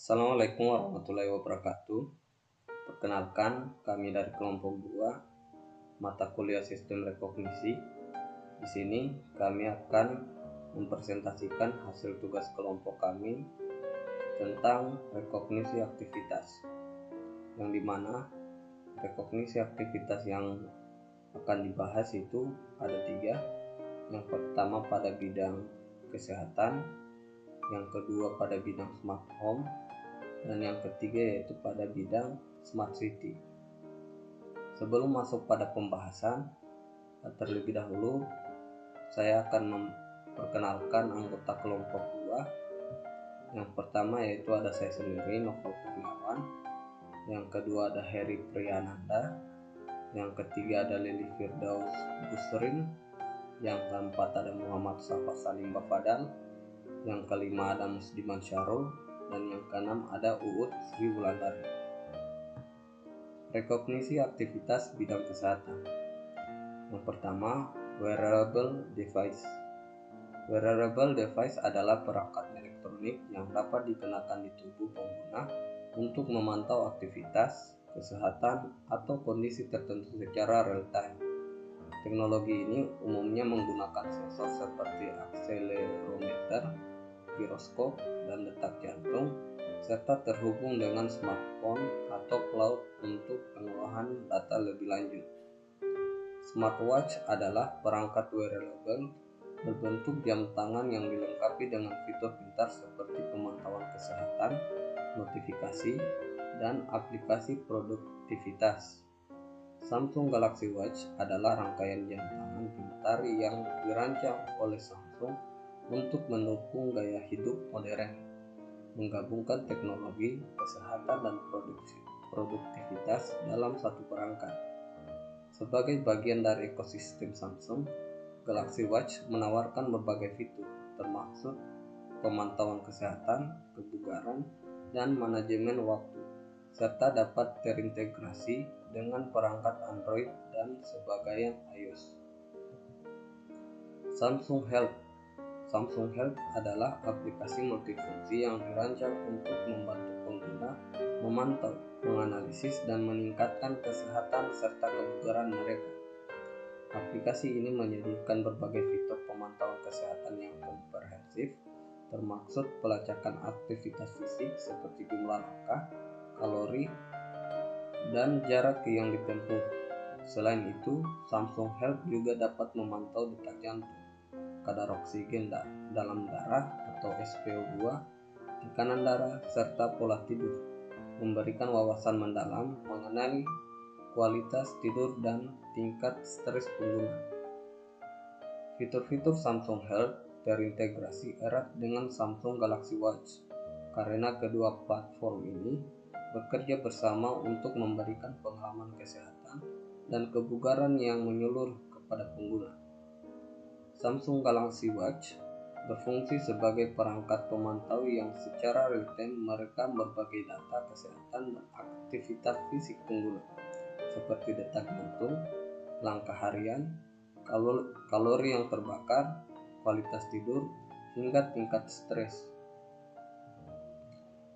Assalamualaikum warahmatullahi wabarakatuh. Perkenalkan, kami dari kelompok 2 mata kuliah Sistem Rekognisi. Di sini kami akan mempresentasikan hasil tugas kelompok kami tentang rekognisi aktivitas, yang dimana rekognisi aktivitas yang akan dibahas itu ada 3. Yang pertama pada bidang kesehatan, yang kedua pada bidang smart home, dan yang ketiga yaitu pada bidang smart city. Sebelum masuk pada pembahasan, terlebih dahulu saya akan memperkenalkan anggota kelompok 2. Yang pertama yaitu ada saya sendiri, Novel Kurniawan. Yang kedua ada Heri Priyananda. Yang ketiga ada Lili Firdaus Busrin. Yang keempat ada Muhammad Safa Salim Bafadal. Yang kelima ada Musdiman Syarul. Dan yang keenam ada Uut Sri Wulandari. Rekognisi aktivitas bidang kesehatan. Yang pertama, wearable device. Wearable device adalah perangkat elektronik yang dapat dikenakan di tubuh pengguna untuk memantau aktivitas, kesehatan, atau kondisi tertentu secara real time. Teknologi ini umumnya menggunakan sensor seperti akselerometer, giroskop, dan detak jantung, serta terhubung dengan smartphone atau cloud untuk pengolahan data lebih lanjut. Smartwatch adalah perangkat wearable berbentuk jam tangan yang dilengkapi dengan fitur pintar seperti pemantauan kesehatan, notifikasi, dan aplikasi produktivitas. Samsung Galaxy Watch adalah rangkaian jam tangan pintar yang dirancang oleh Samsung untuk mendukung gaya hidup modern, menggabungkan teknologi, kesehatan, dan produktivitas dalam satu perangkat. Sebagai bagian dari ekosistem Samsung, Galaxy Watch menawarkan berbagai fitur, termasuk pemantauan kesehatan, kebugaran, dan manajemen waktu, serta dapat terintegrasi dengan perangkat Android dan sebagainya iOS. Samsung Health. Samsung Health adalah aplikasi multifungsi yang dirancang untuk membantu pengguna memantau, menganalisis, dan meningkatkan kesehatan serta kebugaran mereka. Aplikasi ini menyediakan berbagai fitur pemantauan kesehatan yang komprehensif, termasuk pelacakan aktivitas fisik seperti jumlah langkah, kalori, dan jarak yang ditempuh. Selain itu, Samsung Health juga dapat memantau detak jantung, kadar oksigen dalam darah atau SpO2, tekanan darah, serta pola tidur, memberikan wawasan mendalam mengenai kualitas tidur dan tingkat stres pengguna. Fitur-fitur Samsung Health terintegrasi erat dengan Samsung Galaxy Watch karena kedua platform ini bekerja bersama untuk memberikan pengalaman kesehatan dan kebugaran yang menyeluruh kepada pengguna. Samsung Galaxy Watch berfungsi sebagai perangkat pemantau yang secara real-time merekam berbagai data kesehatan dan aktivitas fisik pengguna, seperti detak jantung, langkah harian, kalori yang terbakar, kualitas tidur, hingga tingkat stres.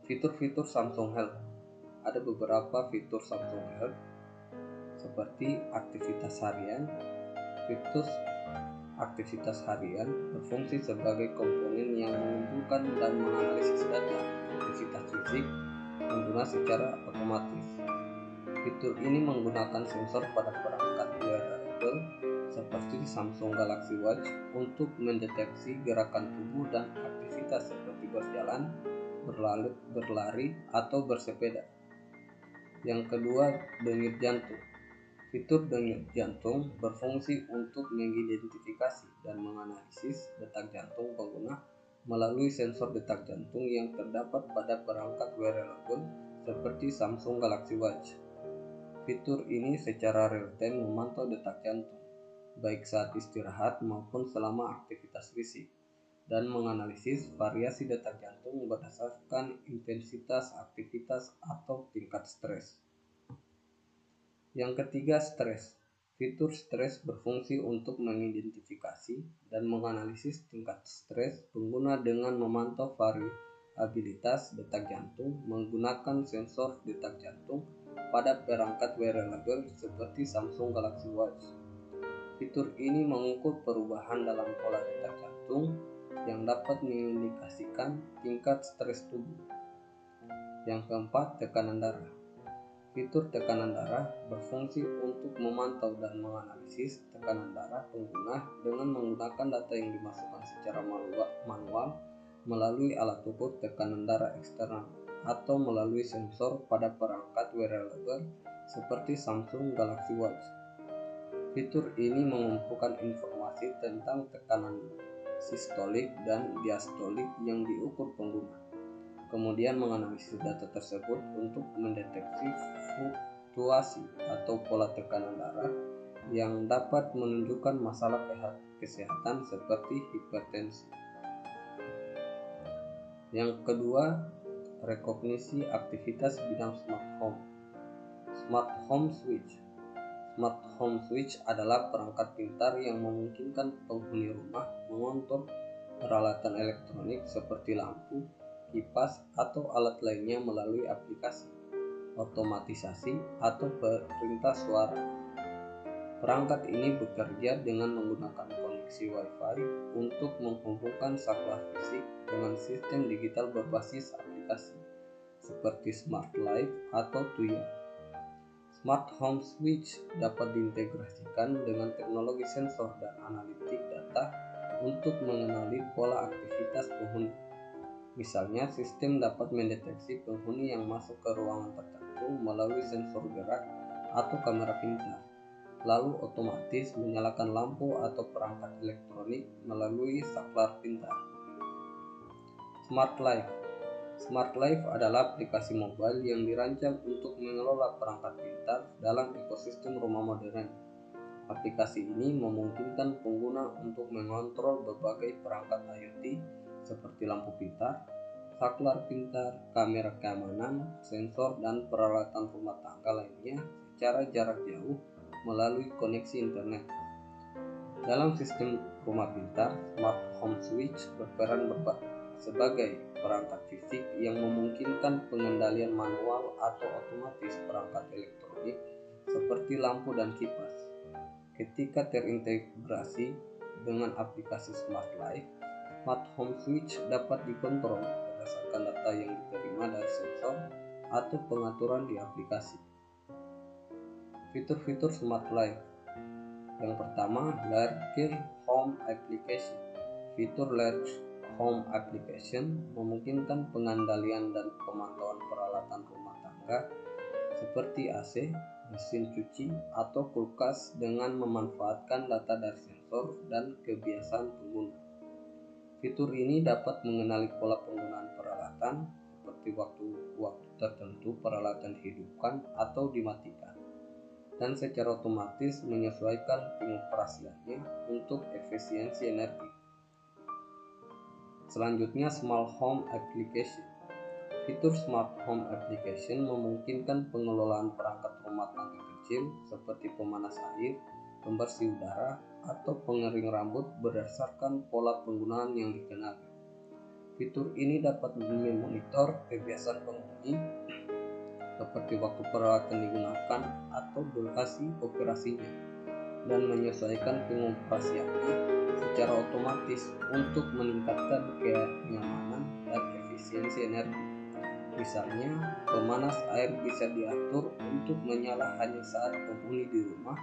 Fitur-fitur Samsung Health. Ada beberapa fitur Samsung Health seperti aktivitas harian. Fitur aktivitas harian berfungsi sebagai komponen yang mengumpulkan dan menganalisis data aktivitas fisik pengguna secara otomatis. Fitur ini menggunakan sensor pada perangkat wearable seperti Samsung Galaxy Watch untuk mendeteksi gerakan tubuh dan aktivitas seperti berjalan, berlari, atau bersepeda. Yang kedua, denyut jantung. Fitur denyut jantung berfungsi untuk mengidentifikasi dan menganalisis detak jantung pengguna melalui sensor detak jantung yang terdapat pada perangkat wearable seperti Samsung Galaxy Watch. Fitur ini secara real-time memantau detak jantung, baik saat istirahat maupun selama aktivitas fisik, dan menganalisis variasi detak jantung berdasarkan intensitas aktivitas atau tingkat stres. Yang ketiga, stres. Fitur stres berfungsi untuk mengidentifikasi dan menganalisis tingkat stres pengguna dengan memantau abilitas detak jantung menggunakan sensor detak jantung pada perangkat wearable seperti Samsung Galaxy Watch. Fitur ini mengukur perubahan dalam pola detak jantung yang dapat mengindikasikan tingkat stres tubuh. Yang keempat, tekanan darah. Fitur tekanan darah berfungsi untuk memantau dan menganalisis tekanan darah pengguna dengan menggunakan data yang dimasukkan secara manual melalui alat ukur tekanan darah eksternal atau melalui sensor pada perangkat wearable seperti Samsung Galaxy Watch. Fitur ini mengumpulkan informasi tentang tekanan sistolik dan diastolik yang diukur pengguna, kemudian menganalisis data tersebut untuk mendeteksi fluktuasi atau pola tekanan darah yang dapat menunjukkan masalah kesehatan seperti hipertensi. Yang kedua, rekognisi aktivitas bidang smart home. Smart home switch. Smart home switch adalah perangkat pintar yang memungkinkan penghuni rumah mengontrol peralatan elektronik seperti lampu, kipas, atau alat lainnya melalui aplikasi, otomatisasi, atau perintah suara. Perangkat ini bekerja dengan menggunakan koneksi Wi-Fi untuk menghubungkan saklar fisik dengan sistem digital berbasis aplikasi, seperti Smart Life atau Tuya. Smart Home Switch dapat diintegrasikan dengan teknologi sensor dan analitik data untuk mengenali pola aktivitas penghuni. Misalnya, sistem dapat mendeteksi penghuni yang masuk ke ruangan tertentu melalui sensor gerak atau kamera pintar, lalu otomatis menyalakan lampu atau perangkat elektronik melalui saklar pintar. Smart Life. Smart Life adalah aplikasi mobile yang dirancang untuk mengelola perangkat pintar dalam ekosistem rumah modern. Aplikasi ini memungkinkan pengguna untuk mengontrol berbagai perangkat IoT seperti lampu pintar, saklar pintar, kamera keamanan, sensor, dan peralatan rumah tangga lainnya secara jarak jauh melalui koneksi internet. Dalam sistem rumah pintar, Smart Home Switch berperan sebagai perangkat fisik yang memungkinkan pengendalian manual atau otomatis perangkat elektronik seperti lampu dan kipas. Ketika terintegrasi dengan aplikasi Smart Life, Smart Home Switch dapat dikontrol berdasarkan data yang diterima dari sensor atau pengaturan di aplikasi. Fitur-fitur Smart Life. Yang pertama, Large Home Application. Fitur Large Home Application memungkinkan pengendalian dan pemantauan peralatan rumah tangga seperti AC, mesin cuci, atau kulkas dengan memanfaatkan data dari sensor dan kebiasaan pengguna. Fitur ini dapat mengenali pola penggunaan peralatan seperti waktu-waktu tertentu peralatan dihidupkan atau dimatikan, dan secara otomatis menyesuaikan pengoperasiannya untuk efisiensi energi. Selanjutnya, Smart Home Application. Fitur Smart Home Application memungkinkan pengelolaan perangkat rumah tangga kecil seperti pemanas air, pembersih udara, atau pengering rambut berdasarkan pola penggunaan yang dikenal. Fitur ini dapat memonitor kebiasaan penghuni seperti waktu peralatan digunakan atau durasi operasinya, dan menyesuaikan pengoperasiannya secara otomatis untuk meningkatkan kenyamanan dan efisiensi energi. Misalnya, pemanas air bisa diatur untuk menyala hanya saat penghuni di rumah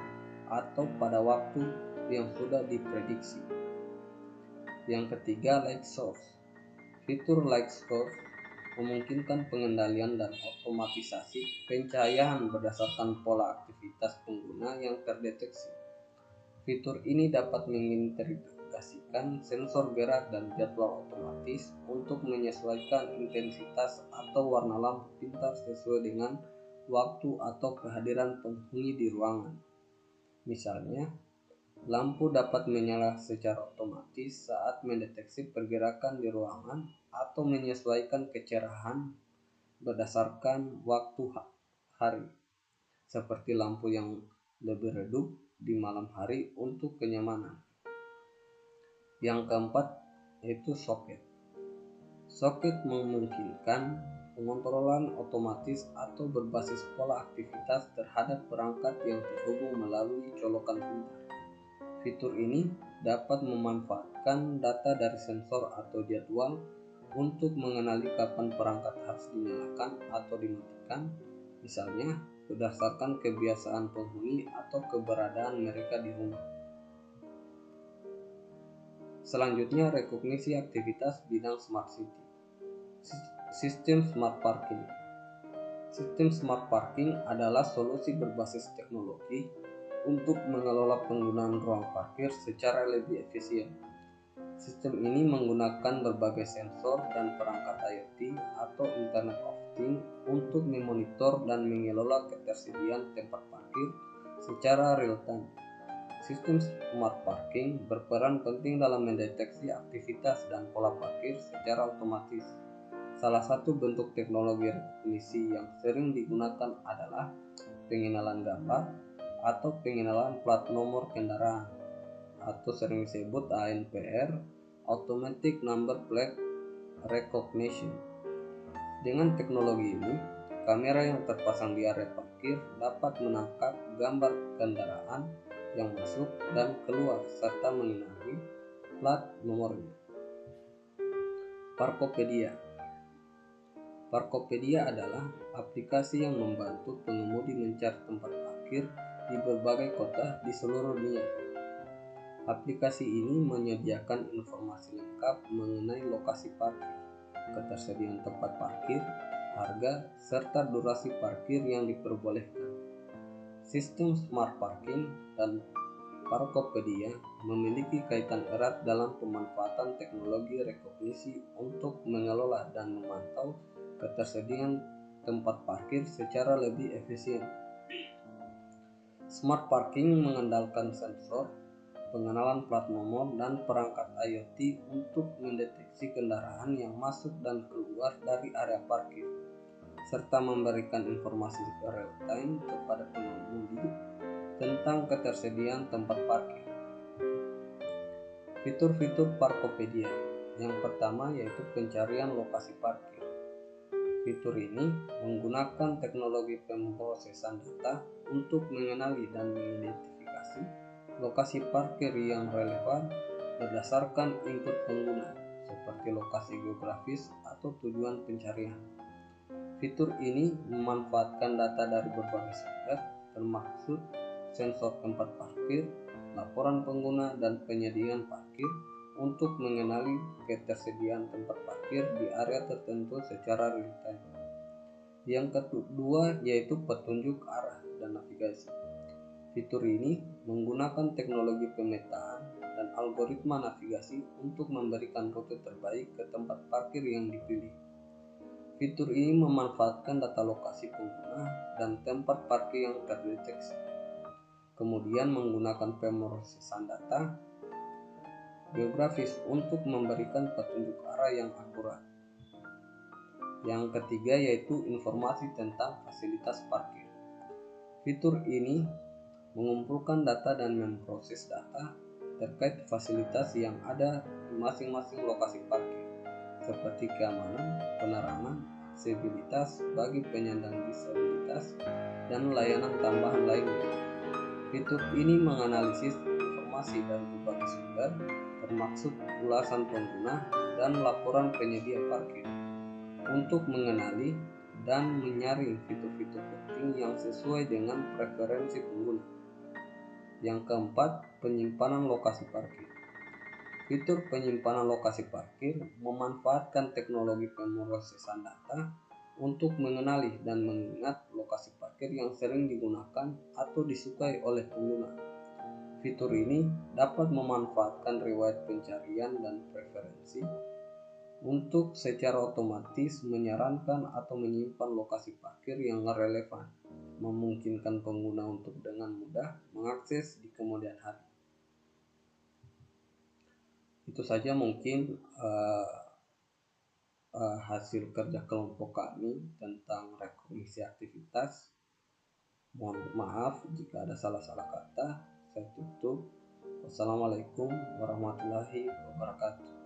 atau pada waktu yang sudah diprediksi. Yang ketiga, Light Source. Fitur Light Source memungkinkan pengendalian dan otomatisasi pencahayaan berdasarkan pola aktivitas pengguna yang terdeteksi. Fitur ini dapat mengintegrasikan sensor gerak dan jadwal otomatis untuk menyesuaikan intensitas atau warna lampu pintar sesuai dengan waktu atau kehadiran penghuni di ruangan. Misalnya, lampu dapat menyala secara otomatis saat mendeteksi pergerakan di ruangan atau menyesuaikan kecerahan berdasarkan waktu hari, seperti lampu yang lebih redup di malam hari untuk kenyamanan. Yang keempat yaitu soket. Soket memungkinkan pengontrolan otomatis atau berbasis pola aktivitas terhadap perangkat yang terhubung melalui colokan pintar. Fitur ini dapat memanfaatkan data dari sensor atau jadwal untuk mengenali kapan perangkat harus dinyalakan atau dimatikan, misalnya berdasarkan kebiasaan penghuni atau keberadaan mereka di rumah. Selanjutnya, rekognisi aktivitas bidang Smart City. Sistem Smart Parking. Sistem Smart Parking adalah solusi berbasis teknologi untuk mengelola penggunaan ruang parkir secara lebih efisien. Sistem ini menggunakan berbagai sensor dan perangkat IoT atau Internet of Things untuk memonitor dan mengelola ketersediaan tempat parkir secara real-time. Sistem Smart Parking berperan penting dalam mendeteksi aktivitas dan pola parkir secara otomatis. Salah satu bentuk teknologi rekognisi yang sering digunakan adalah pengenalan gambar atau pengenalan plat nomor kendaraan, atau sering disebut ANPR, Automatic Number Plate Recognition. Dengan teknologi ini, kamera yang terpasang di area parkir dapat menangkap gambar kendaraan yang masuk dan keluar serta mengenali plat nomornya. Parkopedia. Parkopedia adalah aplikasi yang membantu pengemudi mencari tempat parkir di berbagai kota di seluruh dunia. Aplikasi ini menyediakan informasi lengkap mengenai lokasi parkir, ketersediaan tempat parkir, harga, serta durasi parkir yang diperbolehkan. Sistem Smart Parking dan Parkopedia memiliki kaitan erat dalam pemanfaatan teknologi rekognisi untuk mengelola dan memantau ketersediaan tempat parkir secara lebih efisien. Smart Parking mengandalkan sensor, pengenalan plat nomor, dan perangkat IoT untuk mendeteksi kendaraan yang masuk dan keluar dari area parkir, serta memberikan informasi real-time kepada pengemudi tentang ketersediaan tempat parkir. Fitur-fitur Parkopedia. Yang pertama yaitu pencarian lokasi parkir. Fitur ini menggunakan teknologi pemrosesan data untuk mengenali dan mengidentifikasi lokasi parkir yang relevan berdasarkan input pengguna, seperti lokasi geografis atau tujuan pencarian. Fitur ini memanfaatkan data dari berbagai sumber, termasuk sensor tempat parkir, laporan pengguna, dan penyediaan parkir untuk mengenali ketersediaan tempat parkir di area tertentu secara real-time. Yang kedua yaitu petunjuk arah dan navigasi. Fitur ini menggunakan teknologi pemetaan dan algoritma navigasi untuk memberikan rute terbaik ke tempat parkir yang dipilih. Fitur ini memanfaatkan data lokasi pengguna dan tempat parkir yang terdeteksi, kemudian menggunakan pemrosesan data geografis untuk memberikan petunjuk arah yang akurat. Yang ketiga yaitu informasi tentang fasilitas parkir. Fitur ini mengumpulkan data dan memproses data terkait fasilitas yang ada di masing-masing lokasi parkir, seperti keamanan, penerangan, aksesibilitas bagi penyandang disabilitas, dan layanan tambahan lainnya. Fitur ini menganalisis informasi dari berbagai sumber, termasuk ulasan pengguna dan laporan penyedia parkir, untuk mengenali dan menyaring fitur-fitur penting yang sesuai dengan preferensi pengguna. Yang keempat, penyimpanan lokasi parkir. Fitur penyimpanan lokasi parkir memanfaatkan teknologi pemrosesan data untuk mengenali dan mengingat lokasi parkir yang sering digunakan atau disukai oleh pengguna. Fitur ini dapat memanfaatkan riwayat pencarian dan preferensi untuk secara otomatis menyarankan atau menyimpan lokasi parkir yang relevan, memungkinkan pengguna untuk dengan mudah mengakses di kemudian hari. Itu saja mungkin hasil kerja kelompok kami tentang rekognisi aktivitas. Mohon maaf jika ada salah-salah kata. Saya tutup. Wassalamualaikum warahmatullahi wabarakatuh.